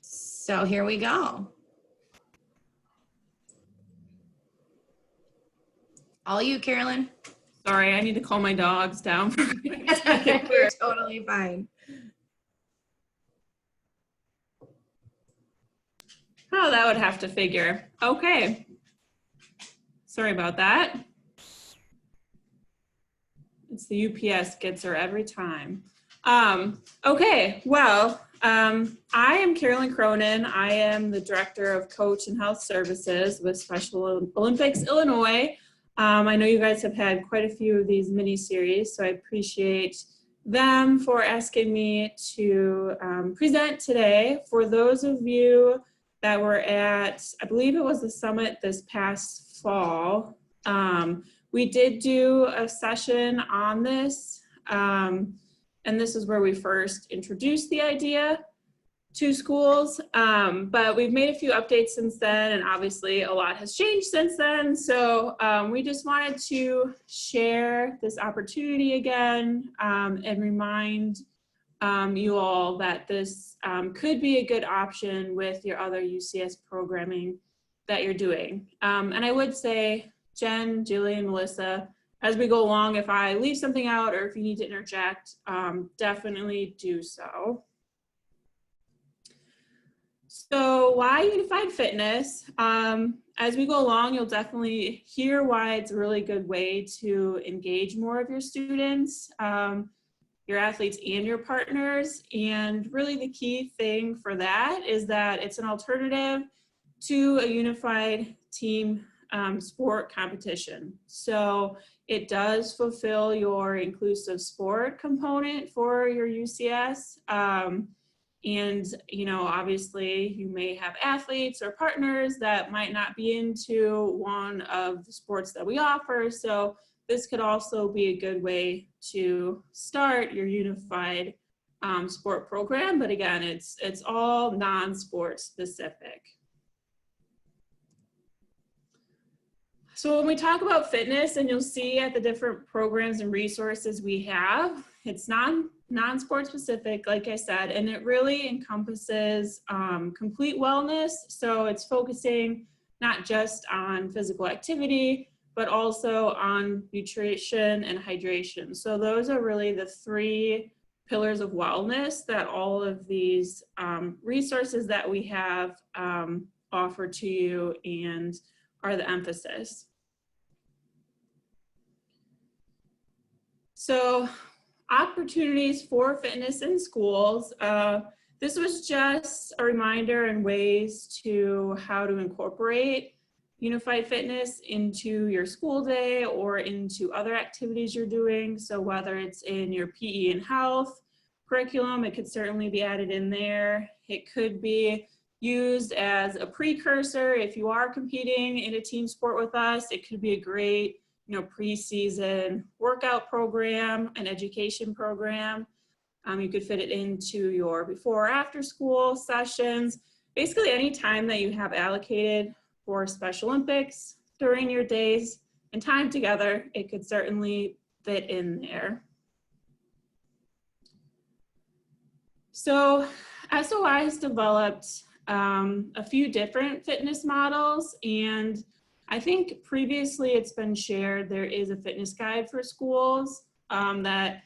So here we go. All you, Carolyn. Sorry, I need to calm my dogs down. You're totally fine. Oh, that would have to figure. Okay. Sorry about that. It's the UPS gets her every time. Okay, well, I am Carolyn Cronin. I am the Director of Coach and Health Services with Special Olympics Illinois. I know you guys have had quite a few of these mini-series, so I appreciate them for asking me to present today. For those of you that were at, I believe it was the summit this past fall, we did do a session on this, and this is where we first introduced the idea to schools, but we've made a few updates since then, and obviously a lot has changed since then. So we just wanted to share this opportunity again and remind you all that this could be a good option with your other UCS programming that you're doing. And I would say, Jen, Jillian, Melissa, as we go along, if I leave something out or if you need to interject, definitely do so. So why Unified Fitness? As we go along, you'll definitely hear why it's a really good way to engage more of your students, your athletes and your partners. And really the key thing for that is that it's an alternative to a unified team sport competition. So it does fulfill your inclusive sport component for your UCS. And, you know, obviously you may have athletes or partners that might not be into one of the sports that we offer. So this could also be a good way to start your unified sport program. But again, it's all non-sport specific. So when we talk about fitness, and you'll see at the different programs and resources we have, it's non-sport specific, like I said, and it really encompasses complete wellness. So it's focusing not just on physical activity, but also on nutrition and hydration. So those are really the three pillars of wellness that all of these resources that we have offer to you and are the emphasis. So opportunities for fitness in schools. This was just a reminder and ways to how to incorporate unified fitness into your school day or into other activities you're doing. So whether it's in your PE and health curriculum, it could certainly be added in there. It could be used as a precursor. If you are competing in a team sport with us, it could be a great, you know, pre-season workout program, an education program. You could fit it into your before or after school sessions. Basically any time that you have allocated for Special Olympics during your days and time together, it could certainly fit in there. So SOI has developed a few different fitness models, and I think previously it's been shared there is a fitness guide for schools that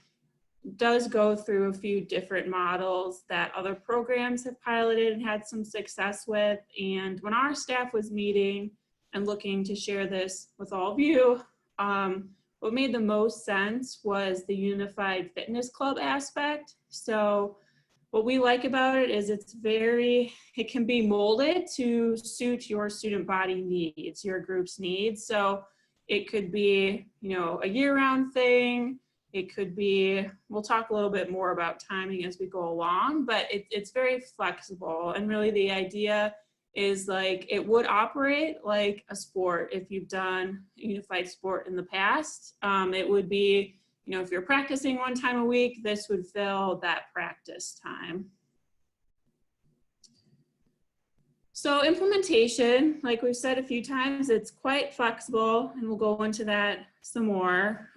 does go through a few different models that other programs have piloted and had some success with. And when our staff was meeting and looking to share this with all of you, what made the most sense was the Unified Fitness Club aspect. So what we like about it is it can be molded to suit your student body needs, your group's needs. So it could be, you know, a year-round thing. It could be, we'll talk a little bit more about timing as we go along, but it's very flexible. And really the idea is like, it would operate like a sport. If you've done a unified sport in the past, it would be, you know, if you're practicing one time a week, this would fill that practice time. So implementation, like we've said a few times, it's quite flexible, and we'll go into that some more.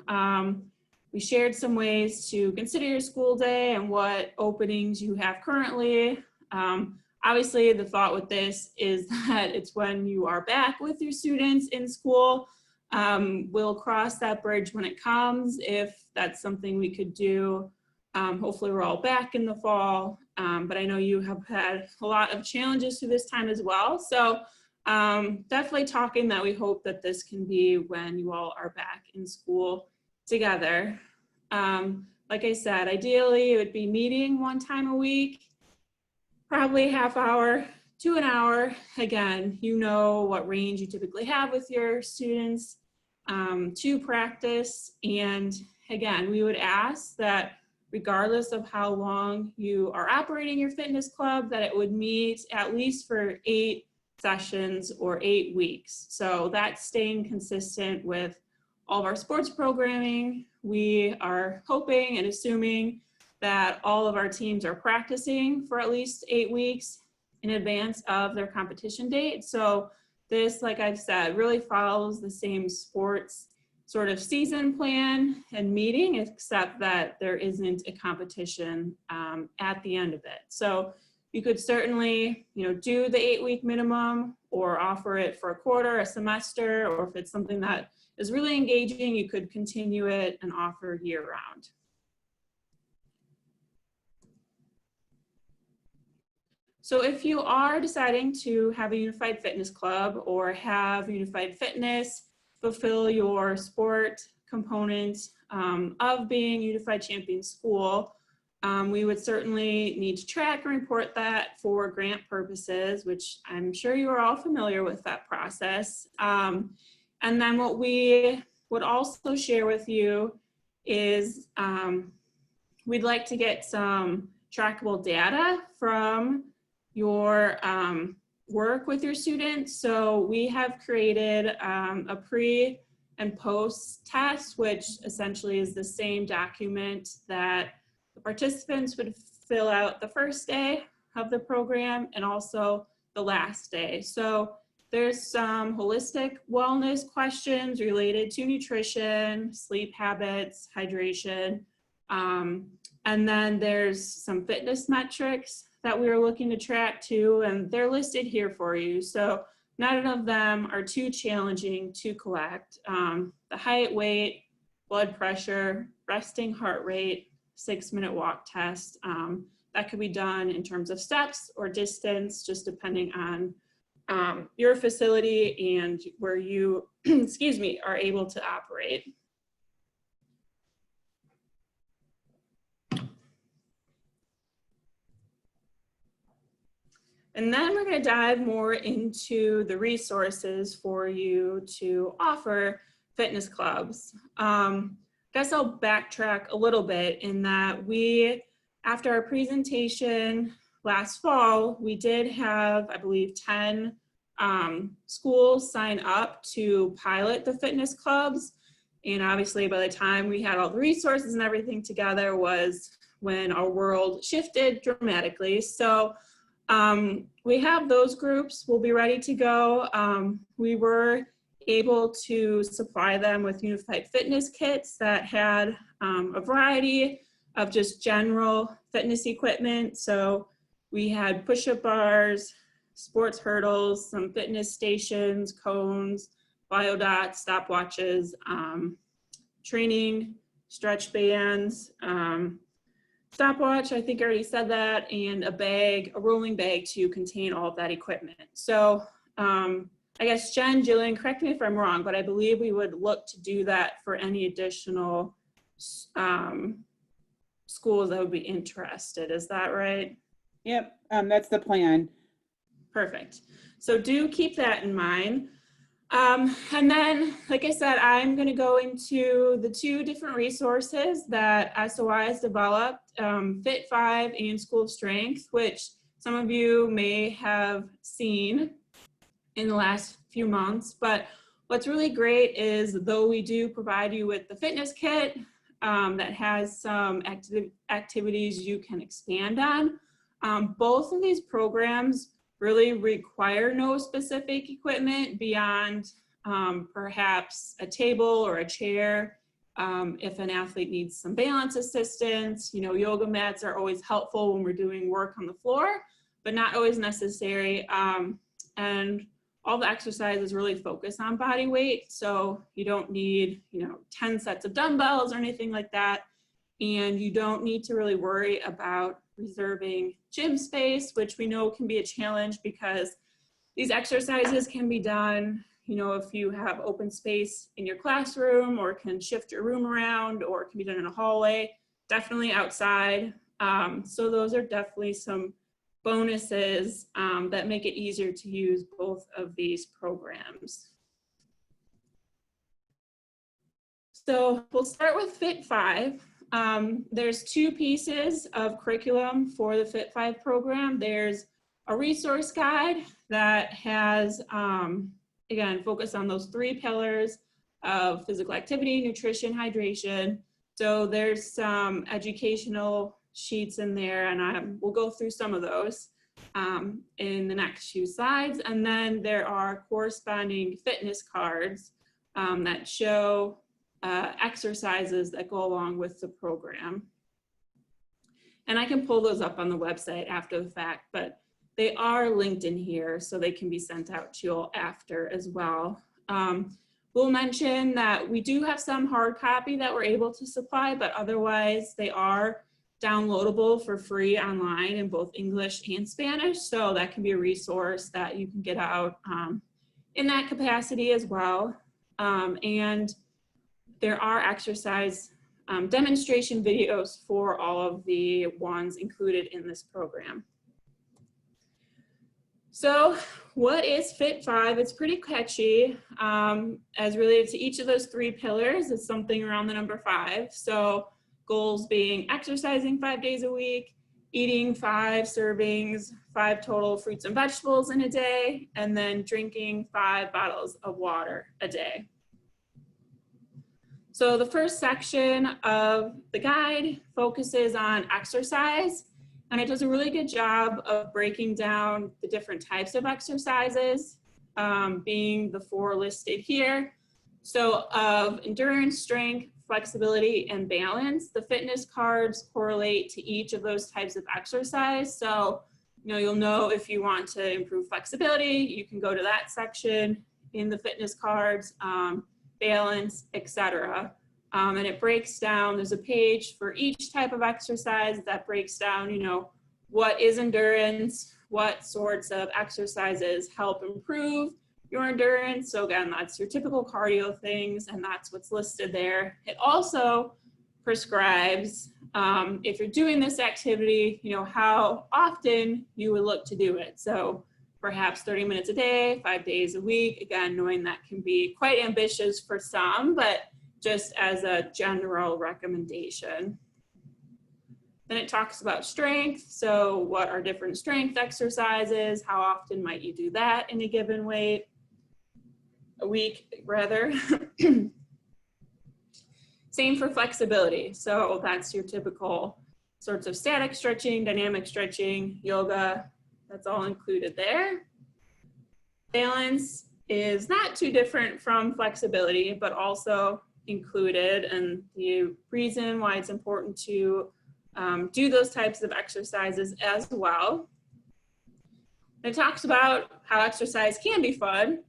we shared some ways to consider your school day and what openings you have currently. Obviously, the thought with this is that it's when you are back with your students in school. We'll cross that bridge when it comes, if that's something we could do. Hopefully we're all back in the fall, but I know you have had a lot of challenges through this time as well. So definitely talking that we hope that this can be when you all are back in school together. Like I said, ideally it would be meeting one time a week, probably half hour to an hour. Again, you know what range you typically have with your students to practice. And again, we would ask that regardless of how long you are operating your fitness club, that it would meet at least for 8 sessions or 8 weeks. So that's staying consistent with all of our sports programming. We are hoping and assuming that all of our teams are practicing for at least 8 weeks in advance of their competition date. So this, like I've said, really follows the same sports sort of season plan and meeting, except that there isn't a competition at the end of it. So you could certainly, do the 8-week minimum or offer it for a quarter, a semester, or if it's something that is really engaging, you could continue it and offer year round. So if you are deciding to have a unified fitness club or have unified fitness fulfill your sport component of being Unified Champion School, we would certainly need to track and report that for grant purposes, which I'm sure you are all familiar with that process. And then what we would also share with you is we'd like to get some trackable data from your work with your students. So we have created a pre and post test, which essentially is the same document that the participants would fill out the first day of the program and also the last day. So there's some holistic wellness questions related to nutrition, sleep habits, hydration, and then there's some fitness metrics that we are looking to track too, and they're listed here for you. So none of them are too challenging to collect. The height, weight, blood pressure, resting heart rate, 6-minute walk test. That could be done in terms of steps or distance, just depending on your facility and where you, excuse me, are able to operate. And then we're going to dive more into the resources for you to offer fitness clubs. I guess I'll backtrack a little bit in that after our presentation last fall, we did have, I believe, 10 schools sign up to pilot the fitness clubs. And obviously by the time we had all the resources and everything together was when our world shifted dramatically. So we have those groups. We'll be ready to go. We were able to supply them with unified fitness kits that had a variety of just general fitness equipment. So we had push-up bars, sports hurdles, some fitness stations, cones, biodots, stopwatches, training, stretch bands, stopwatch, I think I already said that, and a rolling bag to contain all of that equipment. So I guess Jen, Jillian, correct me if I'm wrong, but I believe we would look to do that for any additional schools that would be interested. Is that right? Yep, that's the plan. Perfect. So do keep that in mind. And then, like I said, I'm going to go into the 2 different resources that SOI has developed, Fit5 and School of Strength, which some of you may have seen in the last few months. But what's really great is, though we do provide you with the fitness kit that has some activities you can expand on, both of these programs really require no specific equipment beyond perhaps a table or a chair If an athlete needs some balance assistance, you know, yoga mats are always helpful when we're doing work on the floor, but not always necessary. And all the exercises really focus on body weight. So you don't need, you know, 10 sets of dumbbells or anything like that. And you don't need to really worry about reserving gym space, which we know can be a challenge because these exercises can be done, you know, if you have open space in your classroom, or can shift your room around, or it can be done in a hallway, definitely outside. So those are definitely some bonuses that make it easier to use both of these programs. So we'll start with Fit 5. There's two pieces of curriculum for the Fit 5 program. There's a resource guide that has, again, focused on those 3 pillars of physical activity, nutrition, hydration. So there's some educational sheets in there, and we'll go through some of those in the next few slides. And then there are corresponding fitness cards that show exercises that go along with the program. And I can pull those up on the website after the fact, but they are linked in here so they can be sent out to you all after as well. We'll mention that we do have some hard copy that we're able to supply, but otherwise they are downloadable for free online in both English and Spanish. So that can be a resource that you can get out in that capacity as well. And there are exercise demonstration videos for all of the ones included in this program. So what is Fit 5? It's pretty catchy. As related to each of those 3 pillars, it's something around the number 5. So goals being exercising 5 days a week, eating 5 servings, 5 total fruits and vegetables in a day, and then drinking 5 bottles of water a day. So the first section of the guide focuses on exercise, and it does a really good job of breaking down the different types of exercises, being the 4 listed here. So of endurance, strength, flexibility, and balance. The fitness cards correlate to each of those types of exercise. So, you'll know if you want to improve flexibility, you can go to that section in the fitness cards, balance, etc. And it breaks down, there's a page for each type of exercise that breaks down, what is endurance, what sorts of exercises help improve your endurance. So again, that's your typical cardio things, and that's what's listed there. It also prescribes, if you're doing this activity, how often you would look to do it. So perhaps 30 minutes a day, 5 days a week. Again, knowing that can be quite ambitious for some, but just as a general recommendation. Then it talks about strength. So what are different strength exercises? How often might you do that in a given week? Same for flexibility. So that's your typical sorts of static stretching, dynamic stretching, yoga, that's all included there. Balance is not too different from flexibility, but also included, and the reason why it's important to do those types of exercises as well. It talks about how exercise can be fun,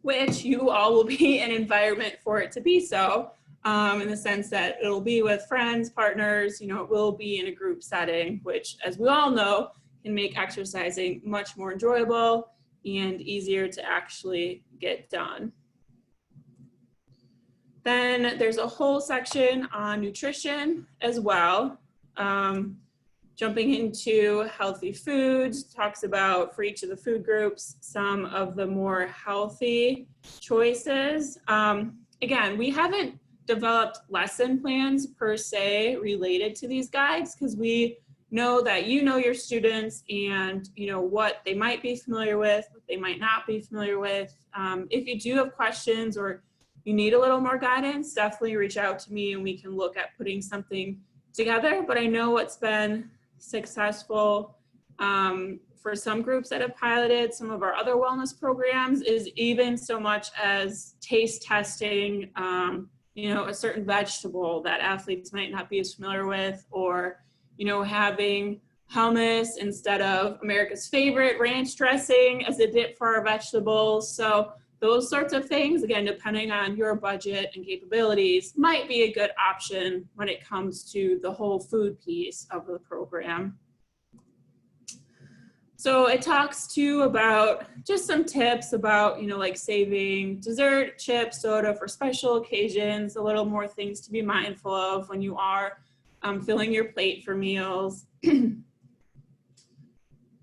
which you all will be an environment for it to be so, in the sense that it'll be with friends, partners, it will be in a group setting, which, as we all know, can make exercising much more enjoyable and easier to actually get done. Then there's a whole section on nutrition as well. Jumping into healthy foods, talks about, for each of the food groups, some of the more healthy choices. Again, we haven't developed lesson plans per se related to these guides, because we know that your students and what they might be familiar with, what they might not be familiar with. If you do have questions or you need a little more guidance, definitely reach out to me and we can look at putting something together. But I know what's been successful for some groups that have piloted some of our other wellness programs is even so much as taste testing you know, a certain vegetable that athletes might not be as familiar with, or, you know, having hummus instead of America's favorite ranch dressing as a dip for our vegetables. So those sorts of things, again, depending on your budget and capabilities, might be a good option when it comes to the whole food piece of the program. So it talks too about just some tips about, you know, like saving dessert, chips, soda for special occasions, a little more things to be mindful of when you are filling your plate for meals.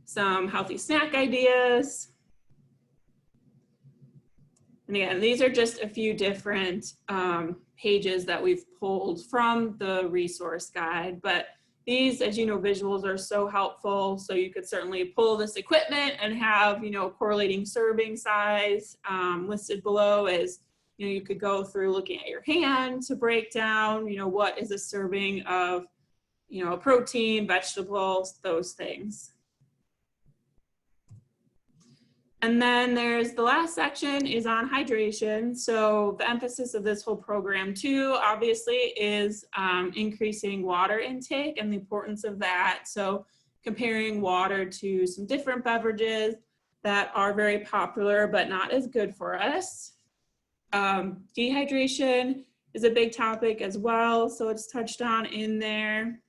Some healthy snack ideas. And again, these are just a few different pages that we've pulled from the resource guide, but these, as you know, visuals are so helpful. So you could certainly pull this equipment and have, you know, correlating serving size listed below as, you know, you could go through looking at your hand to break down, you know, what is a serving of, you know, a protein, vegetables, those things. And then there's the last section is on hydration. So the emphasis of this whole program too, obviously, is increasing water intake and the importance of that. So comparing water to some different beverages that are very popular but not as good for us. Dehydration is a big topic as well, so it's touched on in there.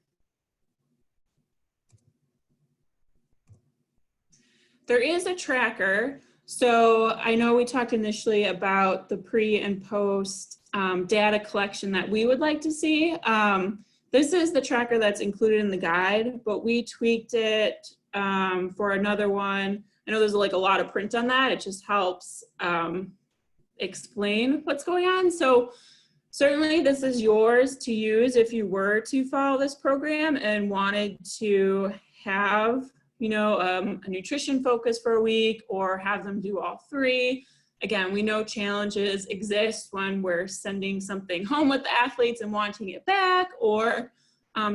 There is a tracker. So I know we talked initially about the pre and post data collection that we would like to see. This is the tracker that's included in the guide, but we tweaked it for another one. I know there's like a lot of print on that. It just helps explain what's going on. So certainly this is yours to use if you were to follow this program and wanted to have, you know, a nutrition focus for a week or have them do all three. Again, we know challenges exist when we're sending something home with the athletes and wanting it back, or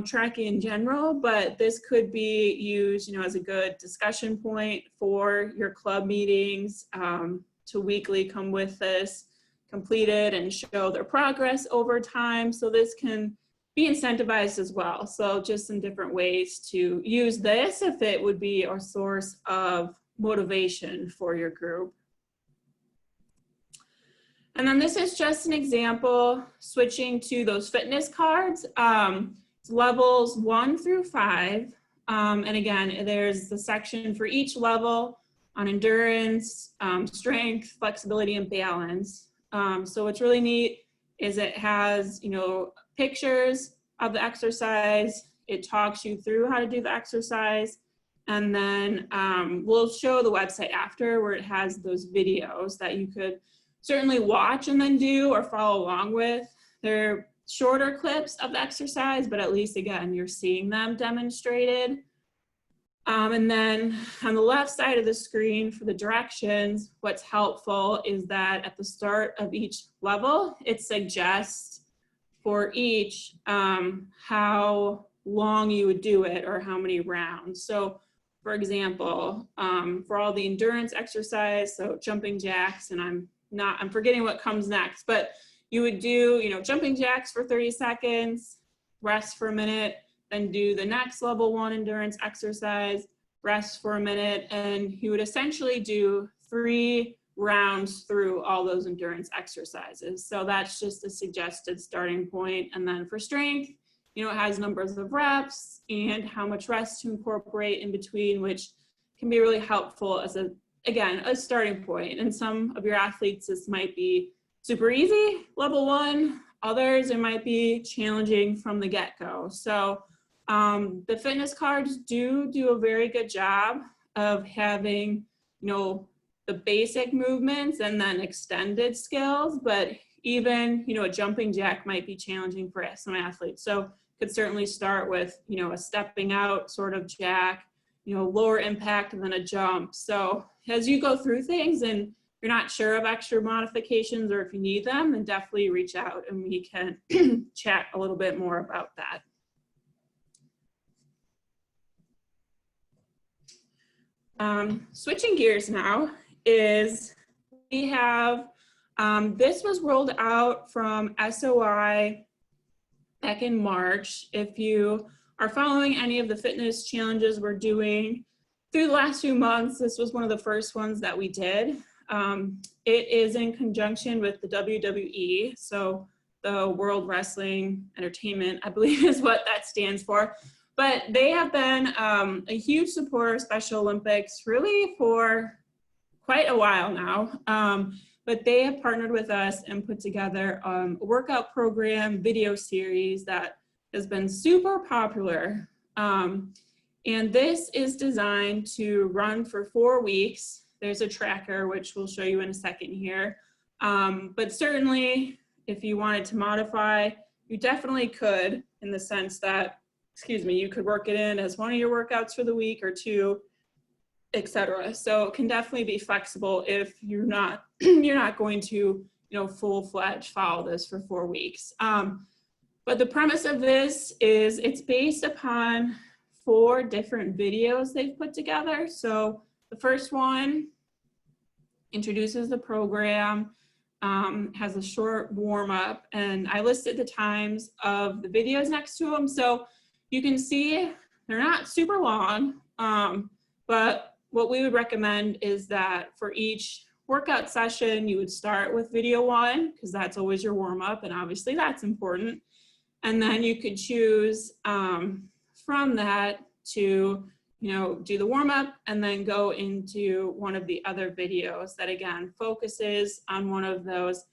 tracking in general, but this could be used, you know, as a good discussion point for your club meetings to weekly come with this, complete it and show their progress over time. So this can be incentivized as well. So just some different ways to use this if it would be a source of motivation for your group. And then this is just an example, switching to those fitness cards. It's levels 1 through 5. And again, there's the section for each level on endurance, strength, flexibility, and balance. So what's really neat is it has, you know, pictures of the exercise. It talks you through how to do the exercise. And then we'll show the website after where it has those videos that you could certainly watch and then do or follow along with. They're shorter clips of the exercise, but at least, again, you're seeing them demonstrated. And then on the left side of the screen for the directions, what's helpful is that at the start of each level, it suggests for each how long you would do it or how many rounds. So for example, for all the endurance exercise, so jumping jacks, and I'm forgetting what comes next, but you would do, you know, jumping jacks for 30 seconds, rest for a minute, then do the next level 1 endurance exercise, rest for a minute, and you would essentially do 3 rounds through all those endurance exercises. So that's just a suggested starting point. And then for strength, you know, it has numbers of reps and how much rest to incorporate in between, which can be really helpful as again, a starting point. And some of your athletes, this might be super easy, level 1. Others, it might be challenging from the get-go. So the fitness cards do a very good job of having, you know, the basic movements and then extended skills, but even, you know, a jumping jack might be challenging for some athletes. So could certainly start with, you know, a stepping out sort of jack, you know, lower impact than a jump. So as you go through things and you're not sure of extra modifications or if you need them, then definitely reach out and we can chat a little bit more about that. Switching gears now is we have This was rolled out from SOI back in March. If you are following any of the fitness challenges we're doing through the last few months, this was one of the first ones that we did. It is in conjunction with the WWE, so the World Wrestling Entertainment, I believe is what that stands for. But they have been a huge supporter of Special Olympics really for quite a while now. But they have partnered with us and put together a workout program video series that has been super popular. And this is designed to run for 4 weeks. There's a tracker, which we'll show you in a second here. But certainly, if you wanted to modify, you definitely could, in the sense that, you could work it in as one of your workouts for the week or 2, etc. So it can definitely be flexible if you're not going to, full-fledged follow this for 4 weeks. But the premise of this is it's based upon 4 different videos they've put together. So the first one introduces the program, has a short warm-up, and I listed the times of the videos next to them. So you can see they're not super long, but what we would recommend is that for each workout session, you would start with video 1, because that's always your warm-up, and obviously that's important. And then you could choose from that to, do the warm-up and then go into one of the other videos that, again, focuses on one of those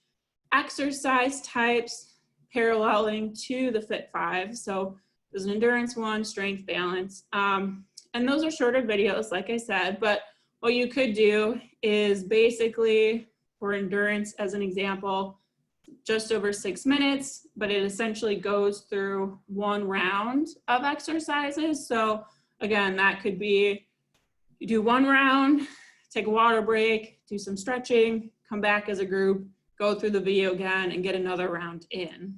exercise types paralleling to the Fit 5. So there's an endurance one, strength, balance. And those are shorter videos, like I said, but what you could do is basically, for endurance as an example, just over 6 minutes, but it essentially goes through 1 round of exercises. So again, that could be, you do 1 round, take a water break, do some stretching, come back as a group, go through the video again and get another round in.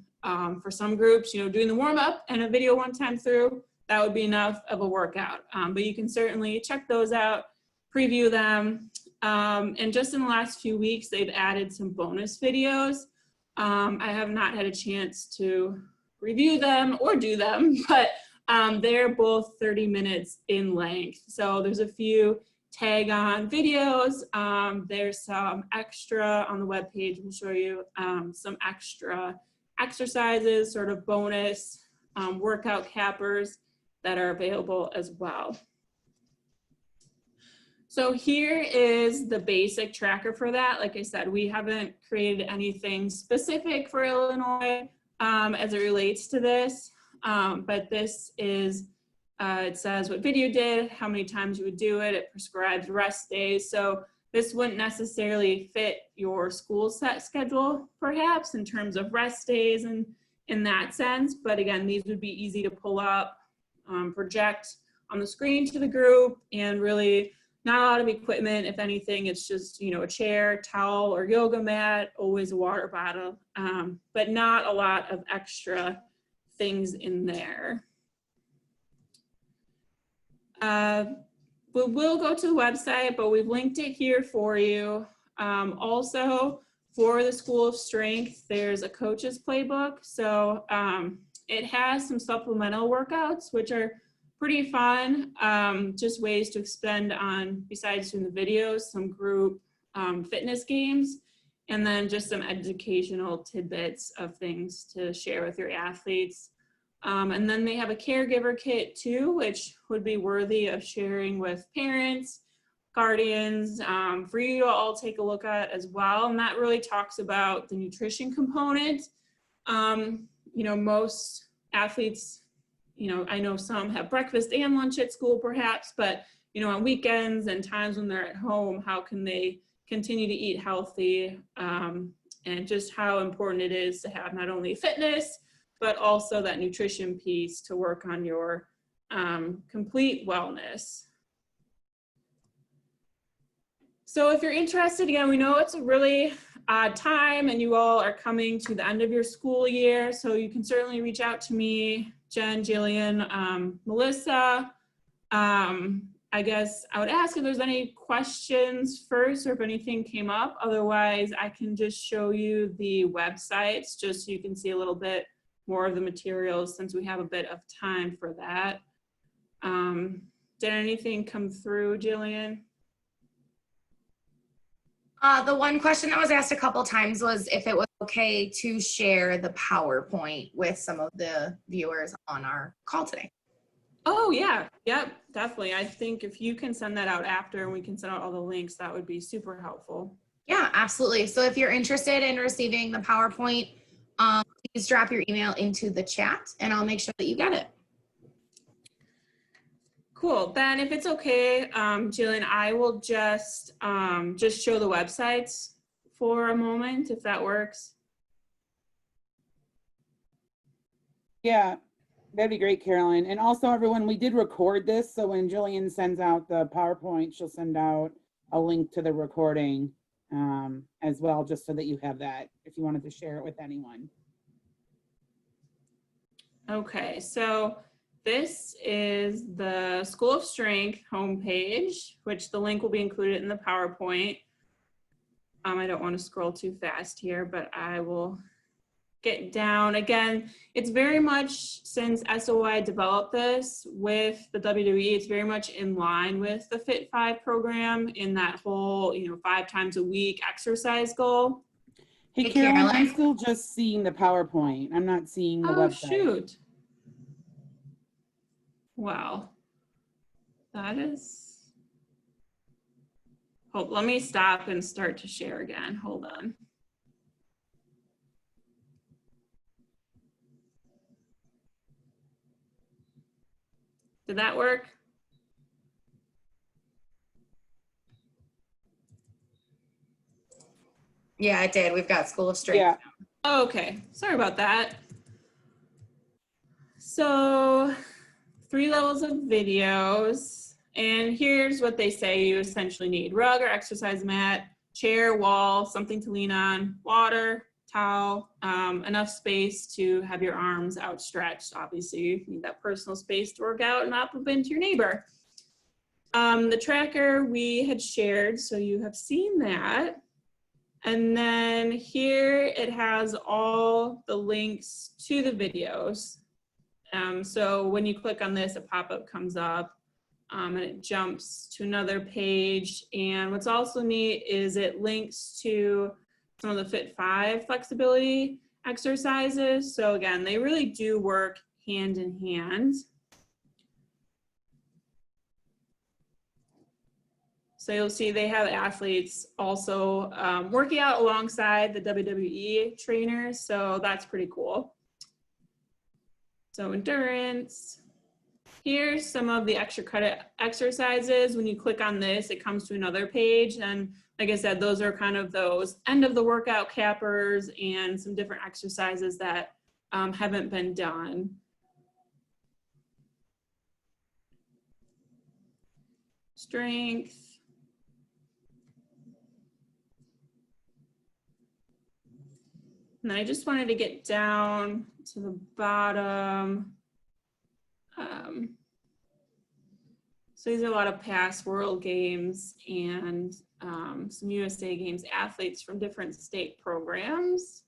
For some groups, doing the warm up and a video 1 time through, that would be enough of a workout. But you can certainly check those out, preview them. And just in the last few weeks, they've added some bonus videos. I have not had a chance to review them or do them, but they're both 30 minutes in length. So there's a few tag on videos. There's some extra on the webpage. We'll show you some extra exercises, sort of bonus workout cappers that are available as well. So here is the basic tracker for that. Like I said, we haven't created anything specific for Illinois as it relates to this, but this is, it says what video did, how many times you would do it, it prescribes rest days. So this wouldn't necessarily fit your school set schedule, perhaps, in terms of rest days and in that sense. But again, these would be easy to pull up, project on the screen to the group, and really not a lot of equipment. If anything, it's just, a chair, towel, or yoga mat, always a water bottle, but not a lot of extra things in there. We will go to the website, but we've linked it here for you. Also, for the School of Strength, there's a coach's playbook. So it has some supplemental workouts, which are pretty fun. Just ways to expend on, besides doing the videos, some group fitness games, and then just some educational tidbits of things to share with your athletes. And then they have a caregiver kit too, which would be worthy of sharing with parents, guardians, for you to all take a look at as well. And that really talks about the nutrition component. Most athletes, I know some have breakfast and lunch at school perhaps, but, on weekends and times when they're at home, how can they continue to eat healthy, and just how important it is to have not only fitness, but also that nutrition piece to work on your complete wellness. So if you're interested, again, we know it's a really odd time and you all are coming to the end of your school year, so you can certainly reach out to me, Jen, Jillian, Melissa, I guess I would ask if there's any questions first or if anything came up. Otherwise, I can just show you the websites just so you can see a little bit more of the materials since we have a bit of time for that. Did anything come through, Jillian? The one question that was asked a couple times was if it was okay to share the PowerPoint with some of the viewers on our call today. Oh yeah, yep, definitely. I think if you can send that out after and we can send out all the links, that would be super helpful. Yeah, absolutely. So if you're interested in receiving the PowerPoint, please drop your email into the chat and I'll make sure that you get it. Cool. Then if it's okay, Jillian, I will just show the websites for a moment, if that works. Yeah, that'd be great, Carolyn. And also, everyone, we did record this, so when Jillian sends out the PowerPoint, she'll send out a link to the recording as well, just so that you have that if you wanted to share it with anyone. Okay, so this is the School of Strength homepage, which the link will be included in the PowerPoint. I don't want to scroll too fast here, but I will get down. Again, it's very much, since SOI developed this with the WWE, it's very much in line with the Fit 5 program in that whole, 5 times a week exercise goal. Hey, Hey, Carolyn, Carolyn. I'm still just seeing the PowerPoint. I'm not seeing the Oh, website. shoot. Wow. That is, let me stop and start to share again. Hold on. Did that work? Yeah, it did. We've got School of Strength. Yeah. Okay, sorry about that. So 3 levels of videos, and here's what they say you essentially need: rug or exercise mat, chair, wall, something to lean on, water, towel, enough space to have your arms outstretched. Obviously, you need that personal space to work out and not bump into your neighbor. The tracker we had shared, so you have seen that. And then here it has all the links to the videos. So when you click on this, a pop-up comes up and it jumps to another page. And what's also neat is it links to some of the Fit 5 flexibility exercises. So again, they really do work hand in hand. So you'll see they have athletes also working out alongside the WWE trainers. So that's pretty cool. So endurance. Here's some of the extra credit exercises. When you click on this, it comes to another page. And like I said, those are kind of those end of the workout cappers and some different exercises that haven't been done. Strength. And then I just wanted to get down to the bottom. So these are a lot of past World Games and some USA Games athletes from different state programs.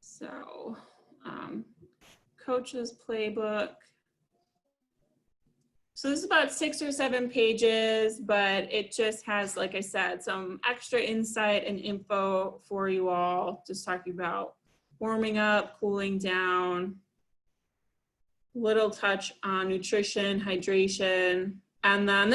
So coach's playbook. So this is about 6 or 7 pages, but it just has, like I said, some extra insight and info for you all, just talking about warming up, cooling down, little touch on nutrition, hydration. And then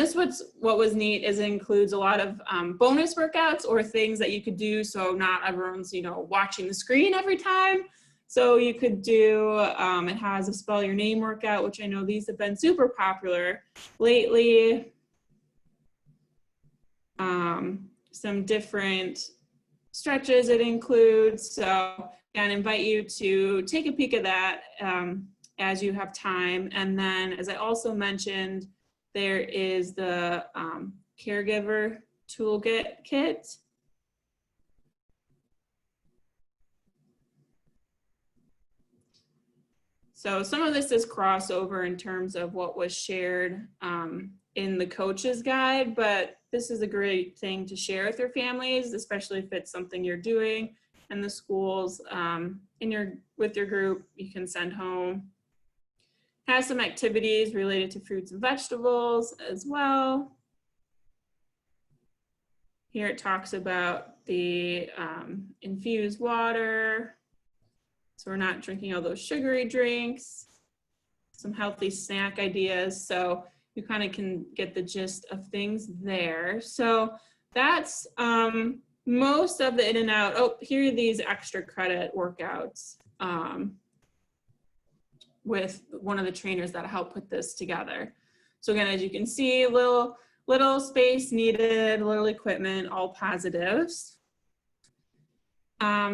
what was neat is it includes a lot of bonus workouts or things that you could do. So not everyone's, watching the screen every time. So you could do, it has a spell your name workout, which I know these have been super popular lately. Some different stretches it includes. So again, invite you to take a peek at that as you have time. And then, as I also mentioned, there is the caregiver toolkit kit. So some of this is crossover in terms of what was shared in the coach's guide, but this is a great thing to share with your families, especially if it's something you're doing in the schools, with your group, you can send home. Has some activities related to fruits and vegetables as well. Here it talks about the infused water. So we're not drinking all those sugary drinks, some healthy snack ideas. So you kind of can get the gist of things there. So that's most of the in and out. Oh, here are these extra credit workouts with one of the trainers that helped put this together. So again, as you can see, little space needed, little equipment, all positives.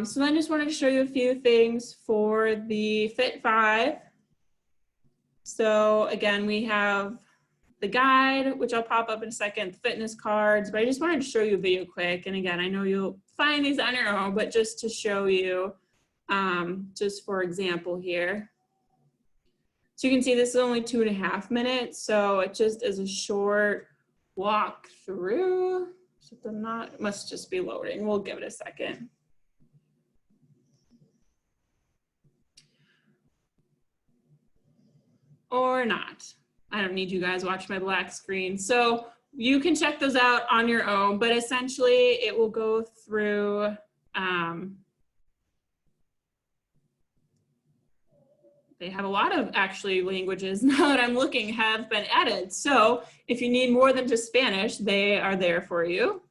So then I just wanted to show you a few things for the Fit 5. So again, we have the guide, which I'll pop up in a second, the fitness cards, but I just wanted to show you a video quick. And again, I know you'll find these on your own, but just to show you, just for example here. So you can see this is only 2.5 minutes. So it just is a short walk through. So it must just be loading. We'll give it a second. Or not. I don't need you guys watch my black screen. So you can check those out on your own, but essentially it will go through, they have a lot of actually languages now that I'm looking have been added. So if you need more than just Spanish, they are there for you.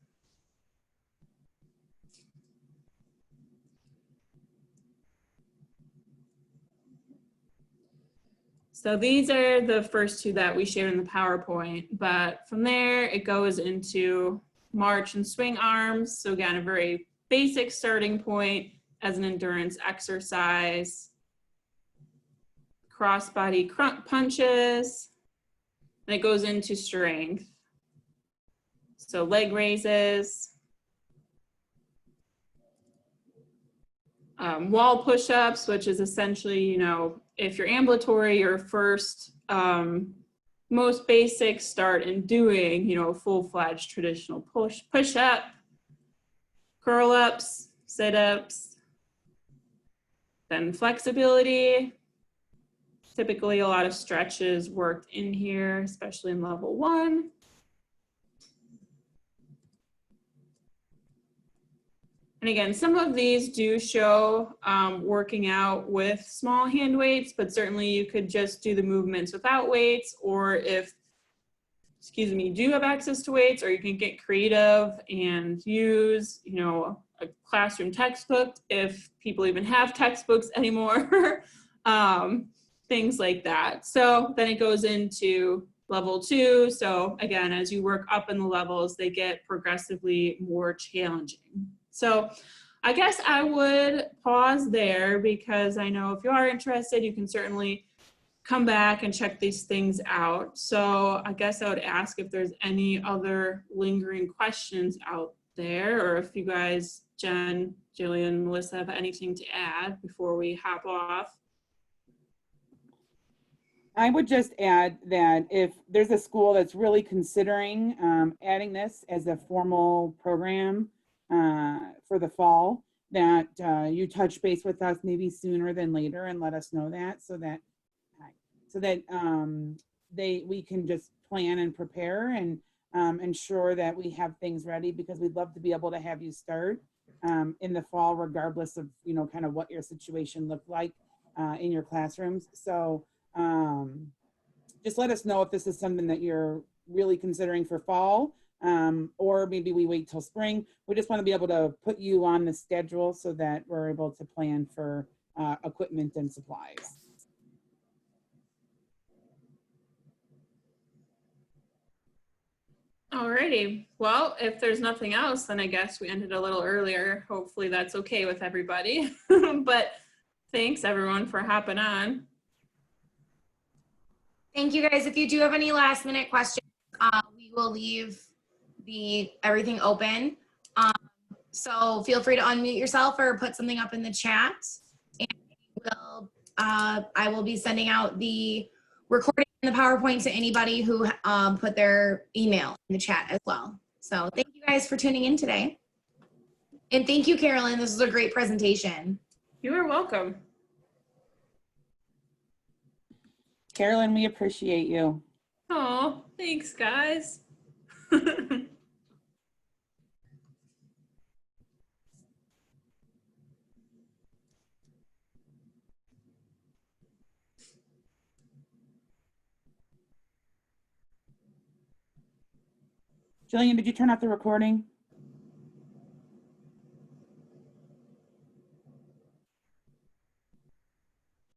So these are the first two that we shared in the PowerPoint, but from there it goes into march and swing arms. So again, a very basic starting point as an endurance exercise. Cross-body punches, and it goes into strength. So leg raises, wall push-ups, which is essentially, you know, if you're ambulatory, your first most basic start in doing, you know, a full-fledged traditional push-up, curl-ups, sit-ups, then flexibility. Typically a lot of stretches worked in here, especially in level 1. And again, some of these do show working out with small hand weights, but certainly you could just do the movements without weights, or if, excuse me, you do have access to weights, or you can get creative and use, you know, a classroom textbook, if people even have textbooks anymore, things like that. So then it goes into level 2. So again, as you work up in the levels, they get progressively more challenging. So I guess I would pause there, because I know if you are interested, you can certainly come back and check these things out. So I guess I would ask if there's any other lingering questions out there, or if you guys, Jen, Jillian, Melissa, have anything to add before we hop off. I would just add that if there's a school that's really considering adding this as a formal program for the fall, that you touch base with us maybe sooner than later and let us know that, so that we can just plan and prepare and ensure that we have things ready, because we'd love to be able to have you start in the fall, regardless of, you know, kind of what your situation looked like in your classrooms. So just let us know if this is something that you're really considering for fall, or maybe we wait till spring. We just want to be able to put you on the schedule so that we're able to plan for equipment and supplies. Alrighty, well, if there's nothing else, then I guess we ended a little earlier. Hopefully that's okay with everybody. But thanks everyone for hopping on. Thank you guys. If you do have any last minute questions, we will leave everything open. So feel free to unmute yourself or put something up in the chat, and we will I will be sending out the recording and the PowerPoint to anybody who put their email in the chat as well. So thank you guys for tuning in today. And thank you, Carolyn. This was a great presentation. You are welcome. Carolyn, we appreciate you. Oh, thanks, guys. Jillian, did you turn off the recording?